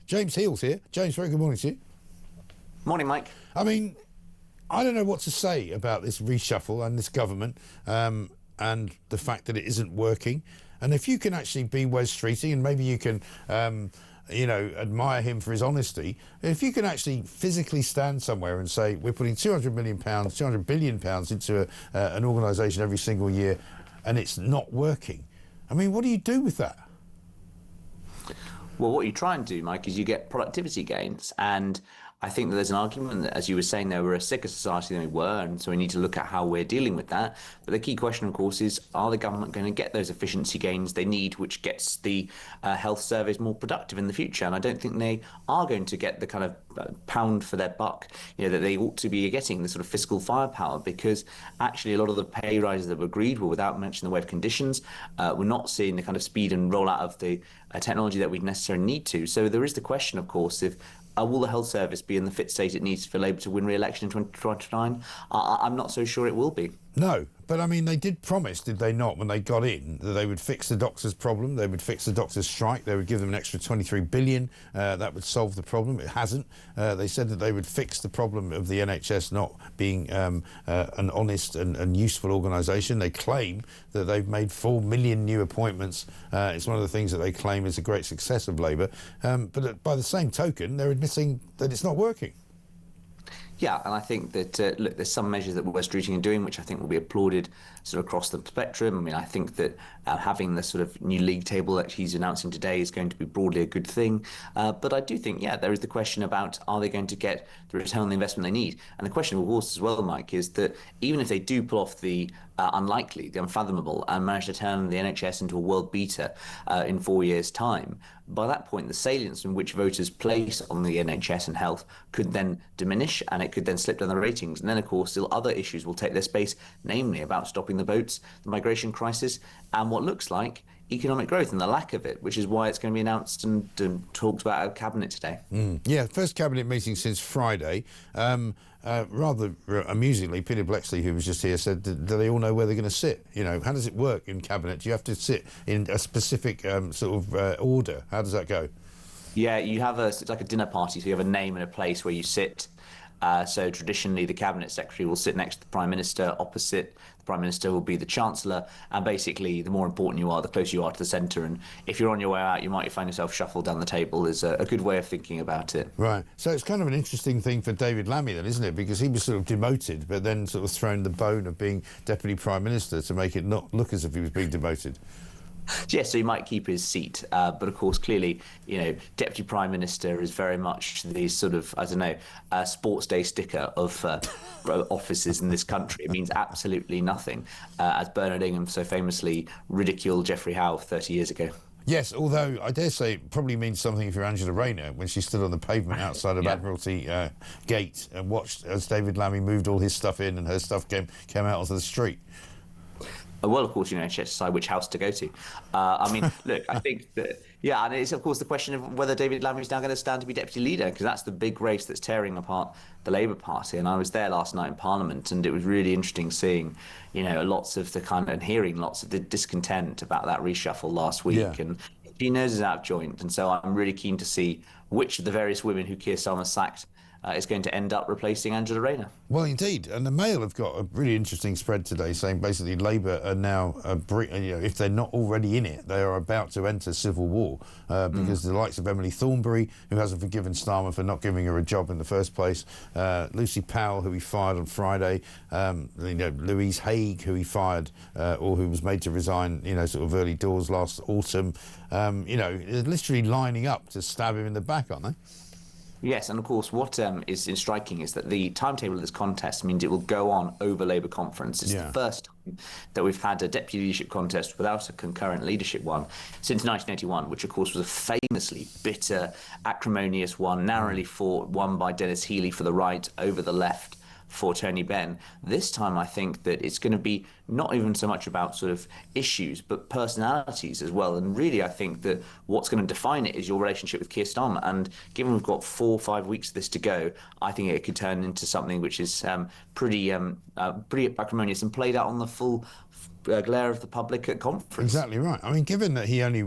James Heale's here. James, very good morning to you. Morning, Mike. I mean, I don't know what to say about this reshuffle and this government and the fact that it isn't working. And if you can actually be Wes Streeting, and maybe you can, admire him for his honesty, if you can actually physically stand somewhere and say, we're putting £200 million, £200 billion into an organisation every single year, and it's not working. I mean, what do you do with that? Well, what you try and do, Mike, is you get productivity gains. And I think that there's an argument that, as you were saying, there we're a sicker society than we were, and so we need to look at how we're dealing with that. But the key question, of course, is are the government going to get those efficiency gains they need, which gets the health service more productive in the future? And I don't think they are going to get the kind of pound for their buck, that they ought to be getting, the sort of fiscal firepower, because actually a lot of the pay rises that were agreed were without mentioning the wave conditions. We're not seeing the kind of speed and rollout of the technology that we necessarily need to. So there is the question, of course, if will the health service be in the fit state it needs for Labour to win re-election in 2029? I'm not so sure it will be. No, but I mean, they did promise, did they not, when they got in, that they would fix the doctors' problem, they would fix the doctors' strike, they would give them an extra 23 billion, that would solve the problem. It hasn't. They said that they would fix the problem of the NHS not being an honest and useful organisation. They claim that they've made 4 million new appointments. It's one of the things that they claim is a great success of Labour. But by the same token, they're admitting that it's not working. Yeah, and I think that, look, there's some measures that Wes Streeting are doing, which I think will be applauded sort of across the spectrum. I mean, I think that having the sort of new league table that he's announcing today is going to be broadly a good thing. But I do think, there is the question about, are they going to get the return on the investment they need? And the question, of course, as well, Mike, is that even if they do pull off the unlikely, the unfathomable, and manage to turn the NHS into a world beater in 4 years' time, by that point, the salience in which voters place on the NHS and health could then diminish, and it could then slip down the ratings. And then, of course, still other issues will take their space, namely about stopping the boats, the migration crisis, and what looks like economic growth and the lack of it, which is why it's going to be announced and talked about at Cabinet today. Yeah, first Cabinet meeting since Friday. Rather amusingly, Peter Blexley, who was just here, said, do they all know where they're going to sit? How does it work in Cabinet? Do you have to sit in a specific order? How does that go? Yeah, you have it's like a dinner party, so you have a name and a place where you sit. So traditionally, the Cabinet Secretary will sit next to the Prime Minister. Opposite the Prime Minister will be the Chancellor. And basically, the more important you are, the closer you are to the centre. And if you're on your way out, you might find yourself shuffled down the table is a good way of thinking about it. Right. So it's kind of an interesting thing for David Lammy then, isn't it? Because he was sort of demoted, but then sort of thrown the bone of being Deputy Prime Minister to make it not look as if he was being demoted. Yes, so he might keep his seat, but of course, clearly, Deputy Prime Minister is very much the sort of, sports day sticker of offices in this country. It means absolutely nothing, as Bernard Ingham so famously ridiculed Geoffrey Howe 30 years ago. Yes, although I dare say it probably means something for Angela Rayner when she stood on the pavement outside of Admiralty Gate and watched as David Lammy moved all his stuff in and her stuff came out onto the street. Well, of course, she has to decide which house to go to. Look, I think that, and it's, of course, the question of whether David Lammy is now going to stand to be deputy leader, because that's the big race that's tearing apart the Labour Party. And I was there last night in Parliament, and it was really interesting seeing, lots of the and hearing lots of the discontent about that reshuffle last week. Yeah. And she knows is out of joint. And so I'm really keen to see which of the various women who Keir Starmer sacked is going to end up replacing Angela Rayner. Well, indeed. And the Mail have got a really interesting spread today saying basically Labour are now, if they're not already in it, they are about to enter civil war because the likes of Emily Thornberry, who hasn't forgiven Starmer for not giving her a job in the first place, Lucy Powell, who he fired on Friday, Louise Haigh, who he fired or who was made to resign, sort of early doors last autumn, they're literally lining up to stab him in the back, aren't they? Yes, and of course, what is striking is that the timetable of this contest means it will go on over Labour conference. It's the first time that we've had a deputy leadership contest without a concurrent leadership one since 1981, which of course was a famously bitter, acrimonious one, narrowly fought, won by Dennis Heale for the right, over the left for Tony Benn. This time I think that it's going to be not even so much about sort of issues, but personalities as well. And really, I think that what's going to define it is your relationship with Keir Starmer. And given we've got 4 or 5 weeks of this to go, I think it could turn into something which is pretty acrimonious and played out on the full glare of the public at conference. Exactly right. I mean, given that he only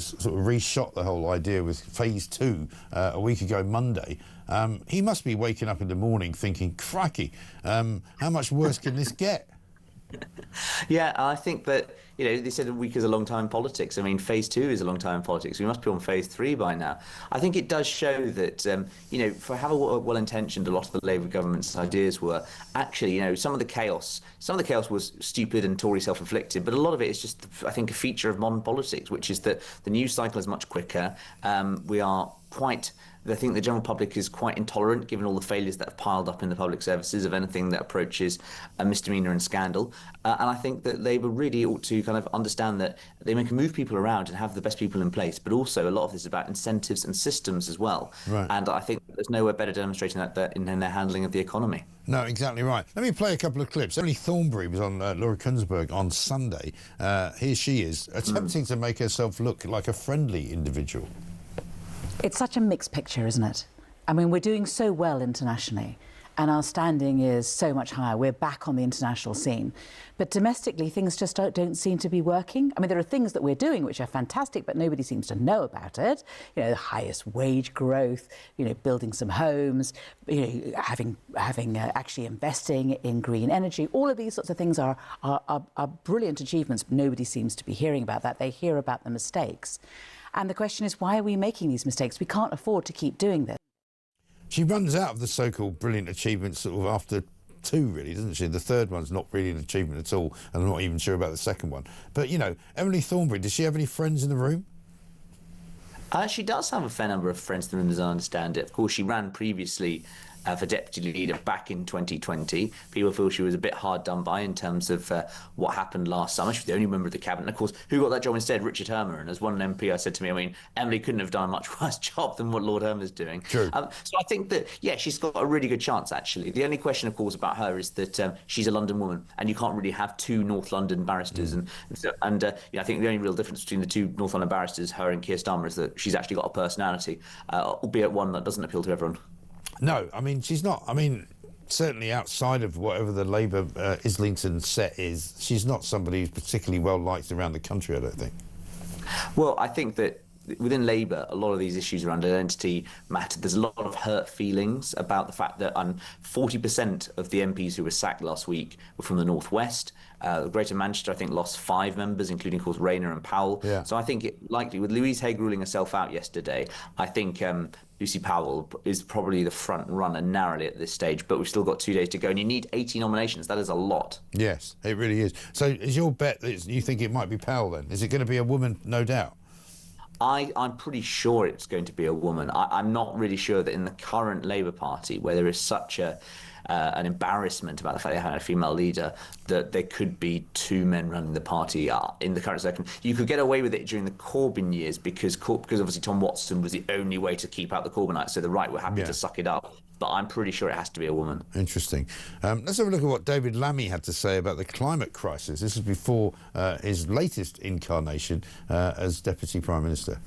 sort of reshot the whole idea with phase 2 a week ago Monday, he must be waking up in the morning thinking, crikey, how much worse can this get? Yeah, I think that, they said a week is a long time in politics. I mean, phase 2 is a long time in politics. We must be on phase 3 by now. I think it does show that, for however well-intentioned a lot of the Labour government's ideas were, actually, some of the chaos was stupid and Tory self-inflicted, but a lot of it is just, I think, a feature of modern politics, which is that the news cycle is much quicker. I think the general public is quite intolerant, given all the failures that have piled up in the public services, of anything that approaches a misdemeanour and scandal. And I think that Labour really ought to kind of understand that they can move people around and have the best people in place, but also a lot of this is about incentives and systems as well. Right. And I think there's nowhere better demonstrating that in their handling of the economy. No, exactly right. Let me play a couple of clips. Emily Thornberry was on Laura Kuenssberg on Sunday. Here she is, attempting to make herself look like a friendly individual. It's such a mixed picture, isn't it? I mean, we're doing so well internationally, and our standing is so much higher. We're back on the international scene. But domestically, things just don't seem to be working. I mean, there are things that we're doing which are fantastic, but nobody seems to know about it. The highest wage growth, building some homes, having actually investing in green energy. All of these sorts of things are brilliant achievements, but nobody seems to be hearing about that. They hear about the mistakes. And the question is, why are we making these mistakes? We can't afford to keep doing this. She runs out of the so-called brilliant achievements sort of after 2, really, doesn't she? The third one's not really an achievement at all, and I'm not even sure about the second one. But, Emily Thornberry, does she have any friends in the room? She does have a fair number of friends in the room, as I understand it. Of course, she ran previously for deputy leader back in 2020. People feel she was a bit hard done by in terms of what happened last summer. She was the only member of the cabinet. And of course, who got that job instead? Richard Hermer. And as one MP said to me, Emily couldn't have done a much worse job than what Lord Hermer's doing. True. So I think that, she's got a really good chance, actually. The only question, of course, about her is that she's a London woman, and you can't really have 2 North London barristers. And I think the only real difference between the 2 North London barristers, her and Keir Starmer, is that she's actually got a personality, albeit one that doesn't appeal to everyone. No, she's not. Certainly outside of whatever the Labour Islington set is, she's not somebody who's particularly well liked around the country, I don't think. Well, I think that within Labour, a lot of these issues around identity matter. There's a lot of hurt feelings about the fact that 40% of the MPs who were sacked last week were from the North-West. Greater Manchester, I think, lost 5 members, including, of course, Rayner and Powell. Yeah. So I think likely, with Louise Haigh ruling herself out yesterday, I think Lucy Powell is probably the front runner narrowly at this stage, but we've still got 2 days to go, and you need 80 nominations. That is a lot. Yes, it really is. So is your bet that you think it might be Powell, then? Is it going to be a woman, no doubt? I'm pretty sure it's going to be a woman. I'm not really sure that in the current Labour Party, where there is such an embarrassment about the fact they had a female leader, that there could be 2 men running the party in the current second. You could get away with it during the Corbyn years because obviously Tom Watson was the only way to keep out the Corbynites, so the right were happy to suck it up. But I'm pretty sure it has to be a woman. Interesting. Let's have a look at what David Lammy had to say about the climate crisis. This is before his latest incarnation as Deputy Prime Minister.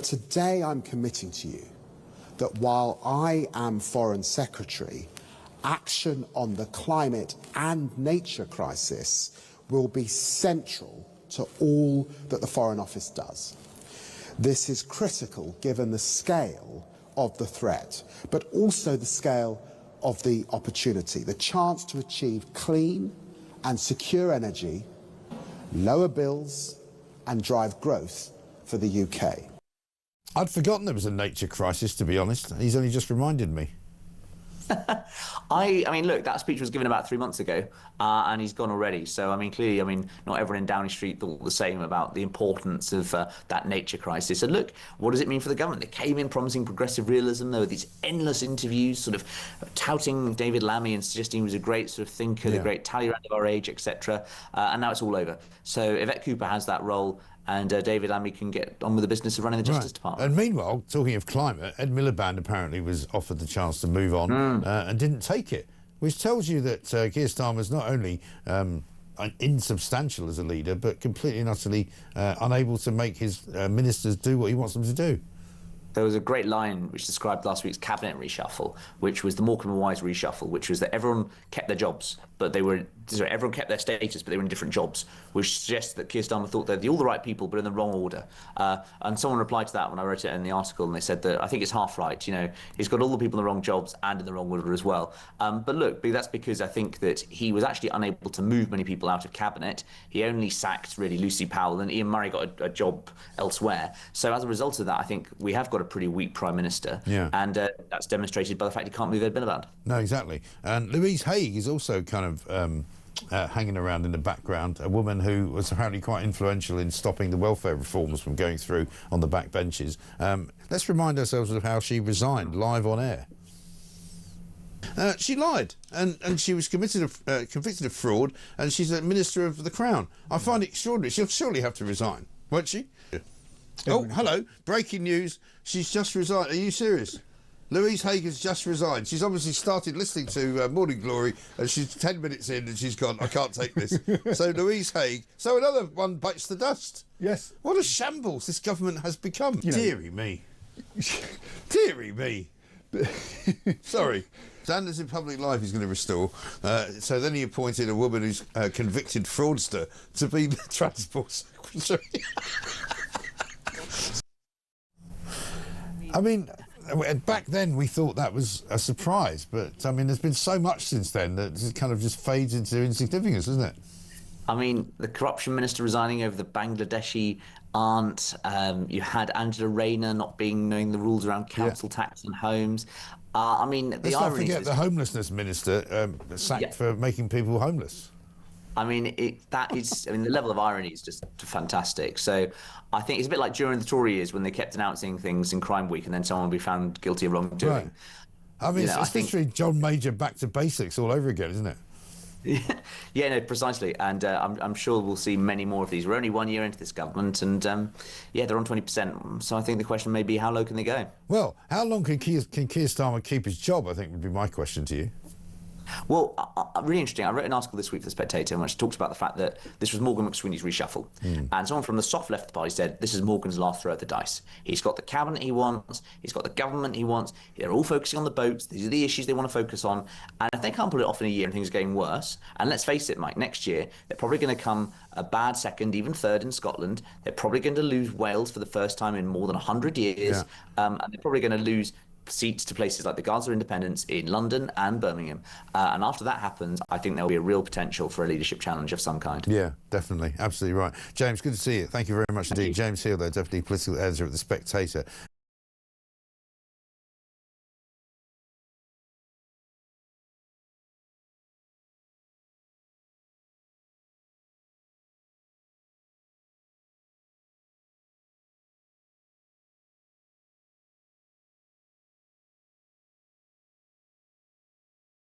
Today I'm committing to you that while I am Foreign Secretary, action on the climate and nature crisis will be central to all that the Foreign Office does. This is critical given the scale of the threat, but also the scale of the opportunity, the chance to achieve clean and secure energy, lower bills and drive growth for the UK. I'd forgotten there was a nature crisis, to be honest. He's only just reminded me. I mean, look, that speech was given about 3 months ago, and he's gone already. So, clearly, not everyone in Downing Street thought the same about the importance of that nature crisis. And look, what does it mean for the government? They came in promising progressive realism. There were these endless interviews sort of touting David Lammy and suggesting he was a great sort of thinker, the great Talleyrand of our age, etc. And now it's all over. So Yvette Cooper has that role, and David Lammy can get on with the business of running the Justice Department. And meanwhile, talking of climate, Ed Miliband apparently was offered the chance to move on and didn't take it, which tells you that Keir Starmer is not only insubstantial as a leader, but completely and utterly unable to make his ministers do what he wants them to do. There was a great line which described last week's cabinet reshuffle, which was the Morecambe and Wise reshuffle, which was that everyone kept their jobs, but they were everyone kept their status, but they were in different jobs, which suggests that Keir Starmer thought they're all the right people, but in the wrong order. And someone replied to that when I wrote it in the article, and they said that I think it's half right. He's got all the people in the wrong jobs and in the wrong order as well. But look, that's because I think that he was actually unable to move many people out of cabinet. He only sacked really Lucy Powell, and Ian Murray got a job elsewhere. So as a result of that, I think we have got a pretty weak Prime Minister. Yeah. And that's demonstrated by the fact he can't move Ed Miliband. No, exactly. And Louise Haigh is also kind of hanging around in the background, a woman who was apparently quite influential in stopping the welfare reforms from going through on the back benches. Let's remind ourselves of how she resigned live on air. She lied, and she was convicted of fraud, and she's a Minister of the Crown. I find it extraordinary. She'll surely have to resign, won't she? Oh, hello. Breaking news. She's just resigned. Are you serious? Louise Haigh has just resigned. She's obviously started listening to Morning Glory, and she's 10 minutes in, and she's gone, I can't take this. So Louise Haigh. So another one bites the dust. Yes. What a shambles this government has become. Deary me. Deary me. Sorry. Standards in public life he's going to restore. So then he appointed a woman who's a convicted fraudster to be the Transport Secretary. I mean, back then we thought that was a surprise, but I mean, there's been so much since then that it kind of just fades into insignificance, doesn't it? I mean, the corruption minister resigning over the Bangladeshi aunt. You had Angela Rayner not knowing the rules around council tax and homes. I mean, let's not forget the homelessness minister sacked for making people homeless. I mean, the level of irony is just fantastic. So I think it's a bit like during the Tory years when they kept announcing things in Crime Week and then someone would be found guilty of wrongdoing. Right. I mean, it's literally John Major back to basics all over again, isn't it? Yeah, no, precisely. And I'm sure we'll see many more of these. We're only 1 year into this government, and yeah, they're on 20%. So I think the question may be, how low can they go? Well, how long can Keir Starmer keep his job, I think would be my question to you. Well, really interesting. I wrote an article this week for The Spectator in which talked about the fact that this was Morgan McSweeney's reshuffle. And someone from the soft left of the party said, this is Morgan's last throw at the dice. He's got the cabinet he wants. He's got the government he wants. They're all focusing on the boats. These are the issues they want to focus on. And if they can't pull it off in a year and things are getting worse, and let's face it, Mike, next year, they're probably going to come a bad second, even third in Scotland. They're probably going to lose Wales for the first time in more than 100 years. And they're probably going to lose seats to places like the Guards of Independence in London and Birmingham. And after that happens, I think there'll be a real potential for a leadership challenge of some kind. Yeah, definitely. Absolutely right. James, good to see you. Thank you very much indeed. James Heale, there, Deputy Political Editor at The Spectator.